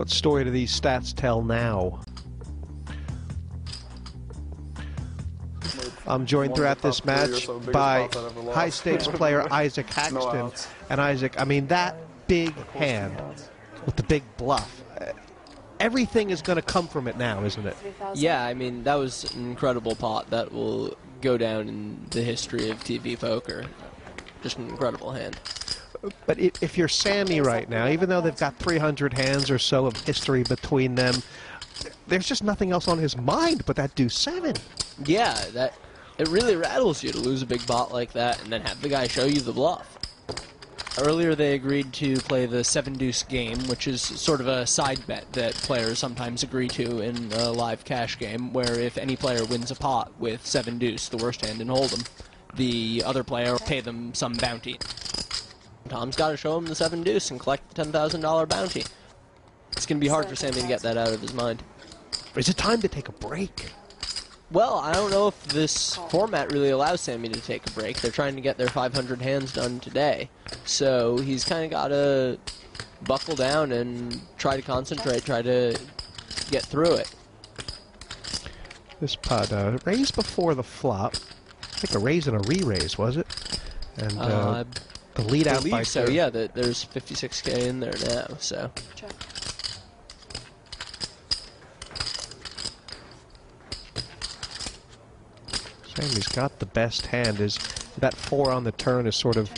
What story do these stats tell now? I'm joined throughout this match by high-stakes player Isaac Haxton. And Isaac, I mean, that big hand with the big bluff, everything is going to come from it now, isn't it? Yeah, I mean, that was an incredible pot that will go down in the history of TV poker. Just an incredible hand. But if you're Sammy right now, even though they've got 300 hands or so of history between them, there's just nothing else on his mind but that deuce 7. Yeah, it really rattles you to lose a big pot like that and then have the guy show you the bluff. Earlier they agreed to play the 7-deuce game, which is sort of a side bet that players sometimes agree to in a live cash game, where if any player wins a pot with 7-deuce, the worst hand in Hold'em, the other player will pay them some bounty. Tom's got to show him the 7-deuce and collect the $10,000 bounty. It's going to be hard for Sammy to get that out of his mind. Is it time to take a break? Well, I don't know if this format really allows Sammy to take a break. They're trying to get their 500 hands done today. So he's kind of got to buckle down and try to concentrate, try to get through it. This pot, raised before the flop. I think a raise and a re-raise, was it? And the lead out by so, yeah, there's 56K in there now, so. Check. Sammy's got the best hand. Is that 4 on the turn is sort of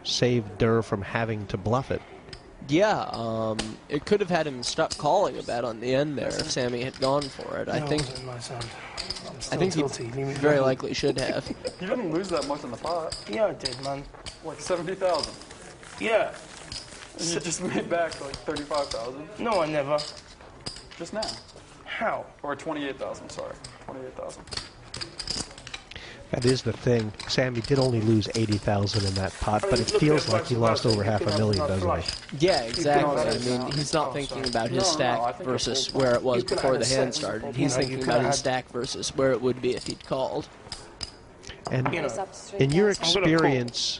saved Durrrr from having to bluff it. Yeah, it could have had him stuck calling a bet on the end there if Sammy had gone for it. I think he very likely should have. You didn't lose that much in the pot. Yeah, I did, man. Like 70,000. Yeah. And you just made back like 35,000. No, I never. Just now. How? Or 28,000, sorry. 28,000. That is the thing. Sammy did only lose 80,000 in that pot, but it feels like he lost over $500,000, doesn't he? Yeah, exactly. I mean, he's not thinking about his stack versus where it was before the hand started. He's thinking about his stack versus where it would be if he'd called. And in your experience,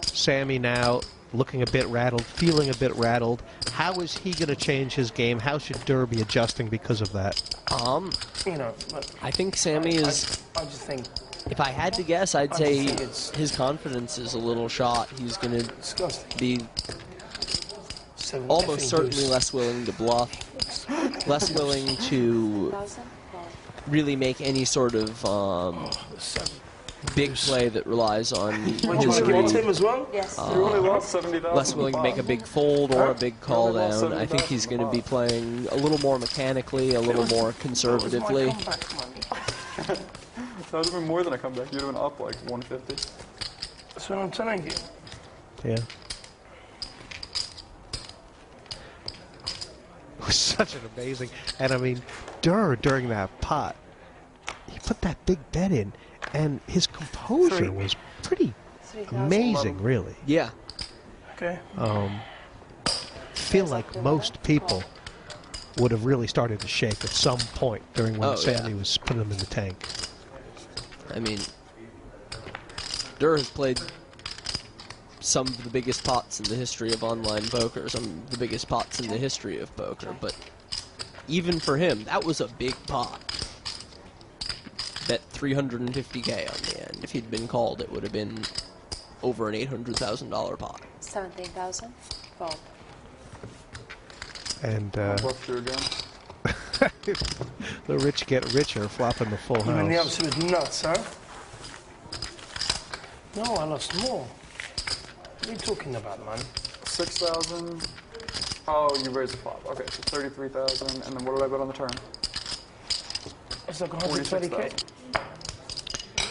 Sammy now looking a bit rattled, feeling a bit rattled, how is he going to change his game? How should Durrrr be adjusting because of that? I think Sammy is... I just think... If I had to guess, I'd say his confidence is a little shot. He's going to be almost certainly less willing to bluff, less willing to really make any sort of big play that relies on his read. Less willing to make a big fold or a big call down. I think he's going to be playing a little more mechanically, a little more conservatively. That would have been more than a comeback. You'd have been up like 150. That's what I'm telling you. Yeah. It was such an amazing... And I mean, Durrrr, during that pot, he put that big bet in, and his composure was pretty amazing, really. Yeah. Okay. Feel like most people would have really started to shake at some point during when Sammy was putting them in the tank. I mean, Durrrr has played some of the biggest pots in the history of online poker, some of the biggest pots in the history of poker, but even for him, that was a big pot. Bet 350K on the end. If he'd been called, it would have been over an $800,000 pot. 17,000. Fold. And Bluff you again. the rich get richer, flopping the full house. I mean, the absolute nuts, huh? No, I lost more. What are you talking about, man? 6,000. Oh, you raised the flop. Okay, so 33,000. And then what did I bet on the turn? It's like 120K.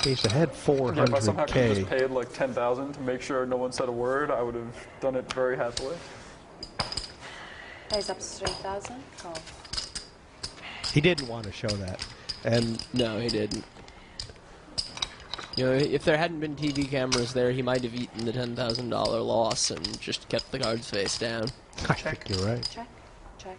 He's ahead 400K. Yeah, if I somehow could have just paid like 10,000 to make sure no one said a word, I would have done it very happily. Raise up to 3,000. Call. He didn't want to show that. And no, he didn't. You know, if there hadn't been TV cameras there, he might have eaten the $10,000 loss and just kept the cards face down. I think you're right. Check. Check.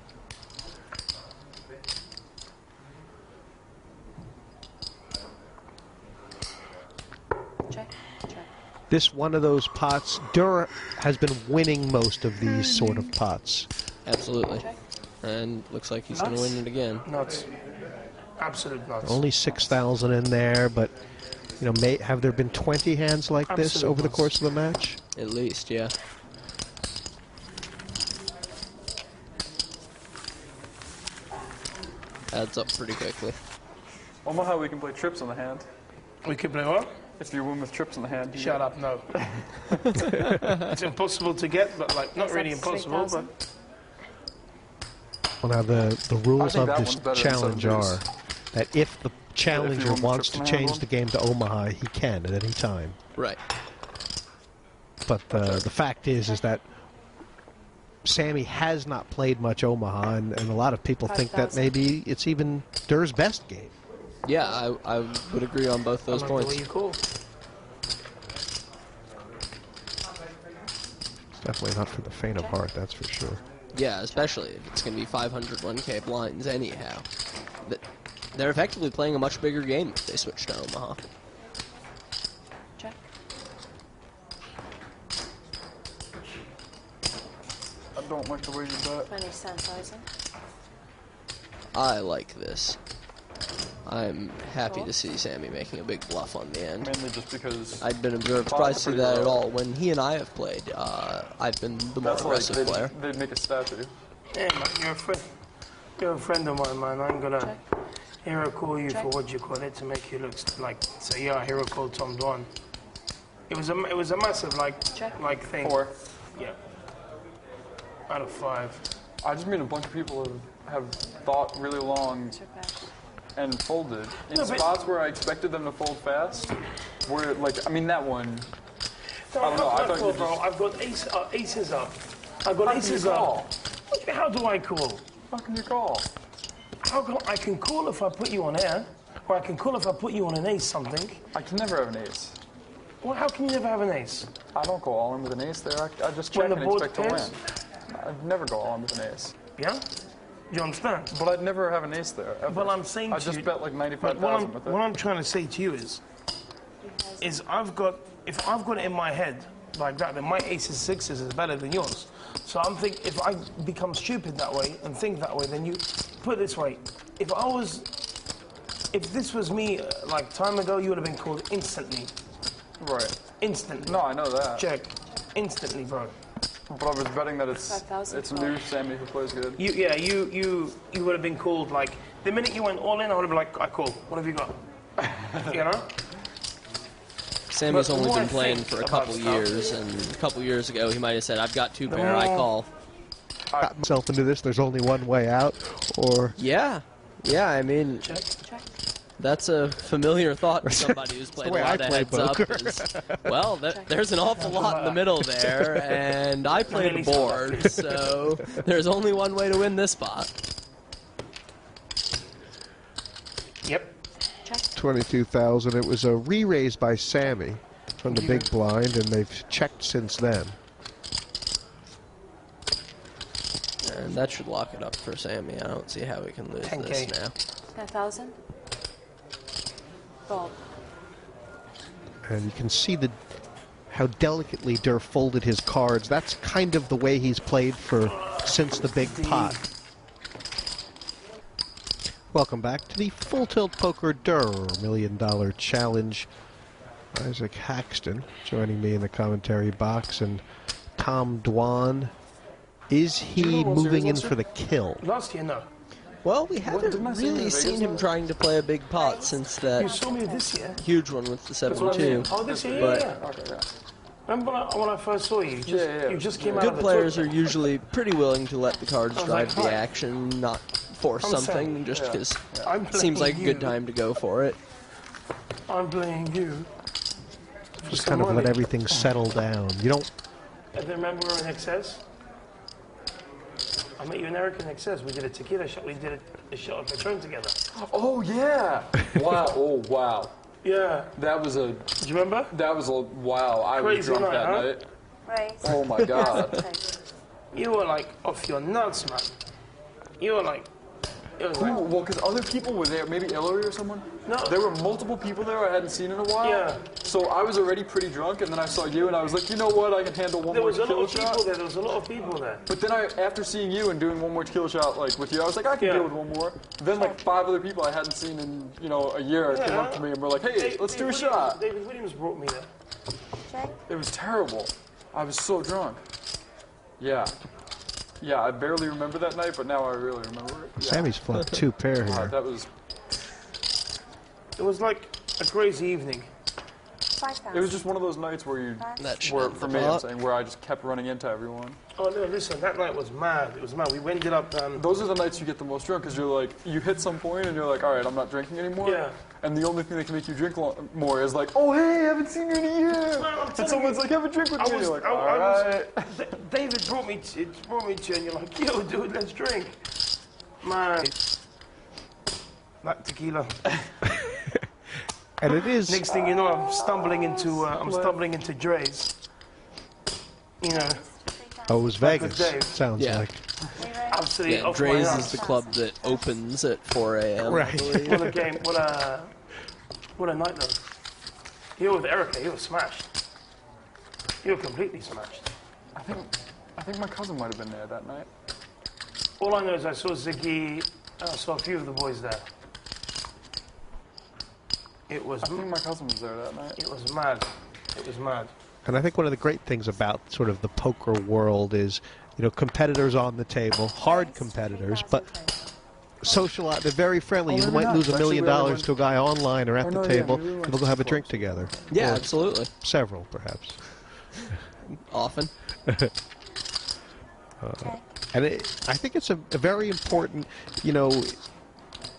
Check. Check. this one of those pots. Durrrr has been winning most of these sort of pots. Absolutely. And looks like he's going to win it again. Nuts. Absolute nuts. Only 6,000 in there, but you know, have there been 20 hands like this Absolute over the nuts. course of the match? At least, yeah. Adds up pretty quickly. Omaha, we can play trips on the hand. We could play what? If you win with trips on the hand. you Shut get- up, no. It's impossible to get, but like, not really impossible, but... Well, now the rules I of think that this one's better than challenge seven are deuce. that if the challenger want wants to trips on the hand change one? the game to Omaha, he can at any time. Right. But the fact is that Sammy has not played much Omaha, and a lot of people think that 5,000. maybe it's even Durr's best game. Yeah, I would agree on both those I like the way points. you call. It's definitely not for the faint of heart, that's for sure. Yeah, especially if it's going to be 500 1K blinds anyhow. They're effectively playing a much bigger game if they switch to Omaha. Check. I don't like the way you bet. 27,000. I like this. I'm happy to see Sammy making a big bluff on the end. Mainly just because I'd been observed to see that at all. When he and I have played, I've been the more that's like aggressive player. they'd make a statue. Yeah, man, you're a friend. You're a friend of mine, man. I'm gonna Check. hero call you Check. for what you call it to make you look like. Say, yeah, hero call Tom Dwan. It was a massive Check. like thing. 4. Yeah. Out of 5. I just mean a bunch of people have thought really long Surpass. and folded in No, but- spots where I expected them to fold fast. Where like I mean that one. No, I don't know, I thought you bro. just- I've got aces up. I've got How can you aces call? up. How do I call? How can you call? I can call if I put you on air, or I can call if I put you on an ace something. I can never have an ace. Well, how can you never have an ace? I don't go all in with an ace there. I just When check the and board expect to pairs? win. I'd never go all in with an ace. Yeah? Do you understand? But I'd never have an ace there. Ever. Well, I'm saying I to just you- bet like But 95,000 with it. what I'm trying to say to you is if I've got it in my head like that, then my aces sixes is better than yours. So I'm thinking if I become stupid that way and think that way, then you put it this way: if this was me like time ago, you would have been called instantly. Right. Instantly. No, I know that. Check. Instantly, bro. But I was betting that it's 5,000. new Sammy who plays good. You would have been called like the minute you went all in, I would have been like, I call. What have you got? You know? Sammy's But only the more been I playing think for a about couple stuff- years, and a couple years ago he might have said, "I've got 2 pair, I more- call." Got myself into this, there's only one way out, or Yeah, I mean, Check. Check. that's a familiar thought to somebody who's played a way lot I of play heads up. poker. Is, well, there's an awful lot in the middle there, and I play the board, so there's only one way to win this spot. Yep. Check. 22,000. It was a re-raise by Sammy from the big blind, and they've checked since then. And that should lock it up for Sammy. I don't see how we can lose 10K. this now. 10,000. Fold. And you can see how delicately Durrr folded his cards. That's kind of the way he's played since the big pot. Welcome back to the Full Tilt Poker Durrr $1 Million Challenge. Isaac Haxton joining me in the commentary box, and Tom Dwan. Is he know what moving in series for the kill? Last year, no. Well, we haven't didn't I see him in really Vegas seen him though? trying to play a big pot since You that saw me this year. huge one with the what I mean. 72. Oh, this year, But- yeah. Okay, yeah. Remember when I first saw you? Yeah. You just came out Good of the players are toilet. usually pretty willing to let the cards I was drive like, the hi. action, not force I'm something, Sam. just Yeah. because I'm it seems like a playing good you. time to go for it. I'm playing you. Just kind of let everything settle down. You don't. I remember in Excess. I met you in Eric in Excess. We did a tequila shot. We did a shot of Patron together. Oh yeah! Wow! Oh wow! Yeah. That was a Do you remember? wow! I was Crazy drunk night, that huh? night. Raise. Oh my god! You were like off your nuts, man. You were like, It was Who? like, Well, because other people were there, maybe Hillary or someone. No. There were multiple people there I hadn't seen in a while. Yeah. So I was already pretty drunk, and then I saw you, and I was like, you know what? I can handle one there more was a lot tequila of shot. people there. There was a lot of people there. But then after seeing you and doing one more tequila shot, like with you, I was like, I can Yeah. deal with one more. Then like 5 other people I hadn't seen in a year came up to me and were like, hey, let's do a shot. David Williams brought me there. Check. It was terrible. I was so drunk. Yeah. Yeah, I barely remember that night, but now I really remember it. Yeah. Sammy's flipped 2 pair here. That was. It was like a crazy evening. 5,000. It was just one of those nights where you. That should Where, end for the me, I'm pot. saying, where I just kept running into everyone. Oh no! Listen, that night was mad. It was mad. We ended up. Those are the nights you get the most drunk because you're like, you hit some point and you're like, all right, I'm not drinking anymore. Yeah. And the only thing that can make you drink more is like, oh hey, I haven't seen you in a year. I'm And telling someone's you, like, have a drink with me. And you're like, all I right. David brought me to, and you're like, yo, dude, let's drink. Man, that tequila. And it is. Next thing you know, I'm stumbling into Dre's. You know, Oh, it was Like Vegas. with Dave. Sounds Yeah. like. absolutely Yeah, off my Dre's ass. is the club that opens at 4 a.m. Right. What a game! What a night though. You were with Erica. You were smashed. You were completely smashed. I think my cousin might have been there that night. All I know is I saw Ziggy. I saw a few of the boys there. It was. I think my cousin was there that night. It was mad. It was mad. And I think one of the great things about sort of the poker world is, competitors on the table, hard competitors, but socialize. They're very friendly. You they're might not. lose $1 Actually, million we only went- to a guy online or at Oh, the no, yeah, table, maybe we and went they'll go have a to drink clubs. together. Yeah, Or absolutely. several, perhaps. Often. Check. And I think it's a very important,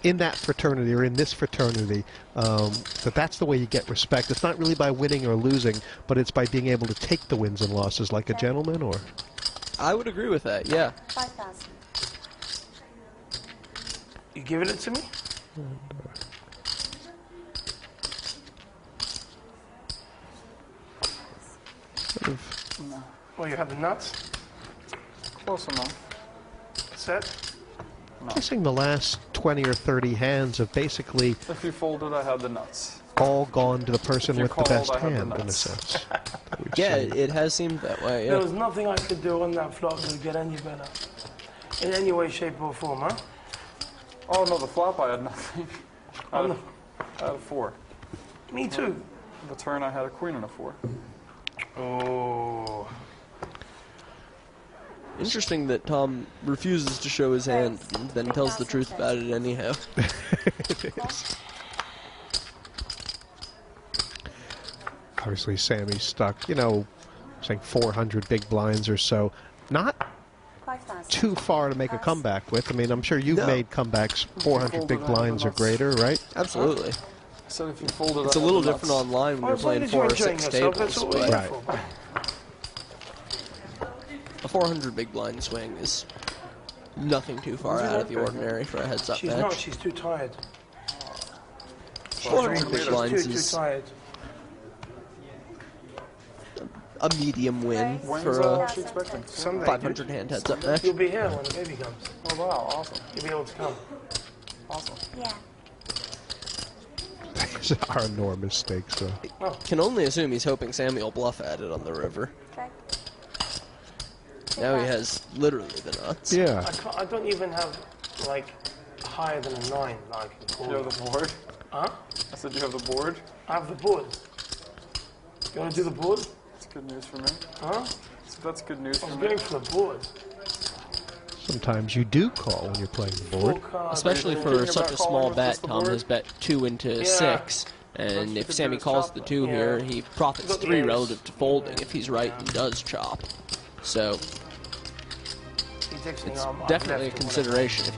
in that fraternity or in this fraternity, that's the way you get respect. It's not really by winning or losing, but it's by being able to take the wins and losses like a gentleman. Or I would agree with that, yeah. 5,000. You giving it to me? Well, you have the nuts. Close enough. Set. guessing the last 20 or 30 hands have basically If you folded, I had the nuts. all gone to the person you with the called, best I have the hand, in a nuts. sense. Yeah, it has seemed that way, There yeah. was nothing I could do on that flop to get any better. In any way, shape, or form, huh? Oh no, the flop I had nothing. I On had, the, I had a 4. me too. The turn I had a queen and a 4. Oh. Interesting that Tom refuses to show his hand and then tells the truth about it anyhow. Obviously, Sammy's stuck, saying 400 big blinds or so. Not 5,000. too far to make a comeback with. I mean, I'm sure you've No. made comebacks 400 big blinds or greiter, right? Absolutely. So if you folded, It's a I had little the different nuts. online when you're As long playing as you're 4 or enjoying 6 yourself, that's tables, what we're but here Right. for. a 400 big blind swing is nothing too far out of the ordinary for a heads-up She's not, match. she's too tired. 400 big blinds Too is tired. a medium win When's for a she expecting? Sunday. 500 hand heads-up match. You'll be here when the baby comes. Oh wow, awesome, You'll be able to come. awesome. Yeah. These are enormous stakes, though. Can only assume he's hoping Sammy will bluff at it on the river. Check. Now he has literally the nuts. Yeah. I don't even have, like, higher than a 9 that I can Do call. you have the board? Huh? I said you have the board. I have the board. You want to do the board? That's good news for me. Huh? So that's good news I for was me. going for the board. Sometimes you do call when you're playing the board. Full card. Especially Are you for thinking such about a calling small with bet, just the Tom board? has bet 2 into Yeah. 6. And you if could Sammy do is calls chop the it. 2 Yeah. here, he profits Got the 3 ace. relative to folding if he's right and does chop. So He's actually, it's I'm definitely a left or whatever. consideration.